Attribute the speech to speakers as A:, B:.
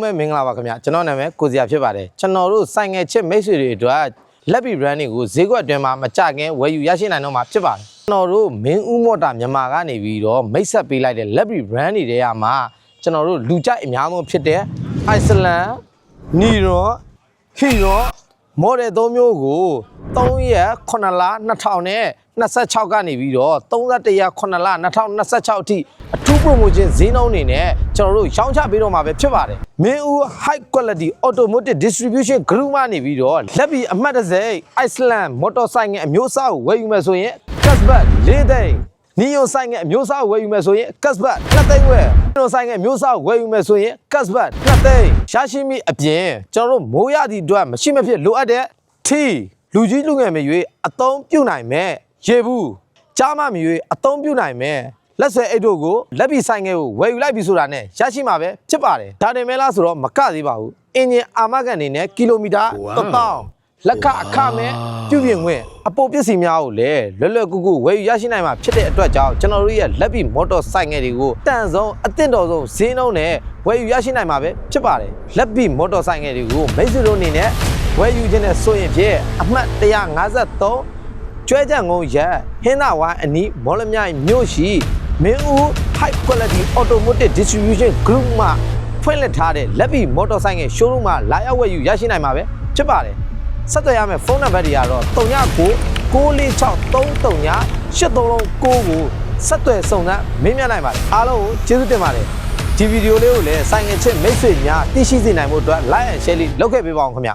A: မဲမင်္ဂလာပါခင်ဗျာကျွန်တော်နာမည်ကိုစရာဖြစ်ပါတယ်ကျွန်တော်တို့ဆိုင်ငယ်ချစ်မိတ်ဆွေတွေအတွက်လက်ပီ brand တွေကိုဈေးကွက်အတွင်းမှာမကြခင်ဝယ်ယူရရှိနိုင်တော့မှာဖြစ်ပါတယ်ကျွန်တော်တို့မင်းဦးမော်တာမြန်မာကနေပြီးတော့မိတ်ဆက်ပေးလိုက်တဲ့လက်ပီ brand တွေထဲမှာကျွန်တော်တို့လူကြိုက်အများဆုံးဖြစ်တဲ့ Iceland Niron Hero မော်ဒယ်3မျိုးကို3ရက်9လ2026ကနေပြီးတော့31ရက်9လ2026အထိအထူး promotion ဈေးနှုန်းအနေနဲ့ကျွန်တော်တို့ရောင်းချပေးတော့မှာပဲဖြစ်ပါတယ်မင်းဦး high quality automotive distribution group ကနေပြီးတော့လက်ပြီးအမှတ်တစိ Iceland motorcycle အမျိုးအစားကိုဝယ်ယူမယ်ဆိုရင် cashback 4သိန်း Niron ဆိုင်ကအမျိုးအစားကိုဝယ်ယူမယ်ဆိုရင် cashback 2သိန်းဝယ် Niron ဆိုင်ကအမျိုးအစားကိုဝယ်ယူမယ်ဆိုရင် cashback 2သိန်းရရှိမိအပြင်ကျွန်တော်တို့မိုးရသည့်အတွက်မရှိမဖြစ်လိုအပ်တဲ့ T လူကြီးလူငယ်မရွေးအသုံးပြုနိုင်မဲ့ရေဘူးကြားမမရွေးအသုံးပြုနိုင်မဲ့လက်ဆွဲအိတ်တို့ကိုလက်ပြီးဆိုင်ငယ်ကိုဝယ်ယူလိုက်ပြီဆိုတာနဲ့ရရှိမှာပဲဖြစ်ပါတယ်ဒါတင်မဲလားဆိုတော့မကသေးပါဘူးအင်ဂျင်အာမခံအနေနဲ့ကီလိုမီတာ1000လက်ခအခမဲ့ပြုပြင်ခွင့်အပိုပစ္စည်းများကိုလည်းလွယ်လွယ်ကူကူဝယ်ယူရရှိနိုင်မှာဖြစ်တဲ့အတွက်ကြောင့်ကျွန်တော်တို့ရဲ့လက်ပြီးမော်တော်ဆိုင်ငယ်တွေကိုတန်ဆုံးအသင့်တော်ဆုံးဈေးနှုန်းနဲ့ဝယ်ယူရရှိနိုင်မှာပဲဖြစ်ပါတယ်လက်ပြီးမော်တော်ဆိုင်ငယ်တွေကိုမိတ်ဆွေတို့အနေနဲ့ဝယ်ယူခြင်းနဲ့ဆိုရင်ဖြင့်အမှတ်153ကျွဲကြံကုန်းရက်ဟင်းသာဝိုင်းအနီးမော်လမြိုင်မြို့ရှိမင်းဦး high quality automotive distribution group မှဖွင့်လှစ်ထားတဲ့လက်ပြီးမော်တော်ဆိုင်ငယ် showroom မှာလာရောက်ဝယ်ယူရရှိနိုင်မှာပဲဖြစ်ပါတယ်ဆက်သွယ်ရမယ့်ဖုန်းနံပါတ်တွေကတော့39 946 339 839ကိုဆက်သွယ်စုံစမ်းမေးမြန်းနိုင်ပါတယ်အားလုံးကိုကျေးဇူးတင်ပါတယ်ဒီဗီဒီယိုလေးကိုလည်းဆိုင်ငယ်ချစ်မိတ်ဆွေများသိရှိစေနိုင်ဖို့အတွက် like and share လေးလုပ်ခဲ့ပေးပါအောင်ခင်ဗျ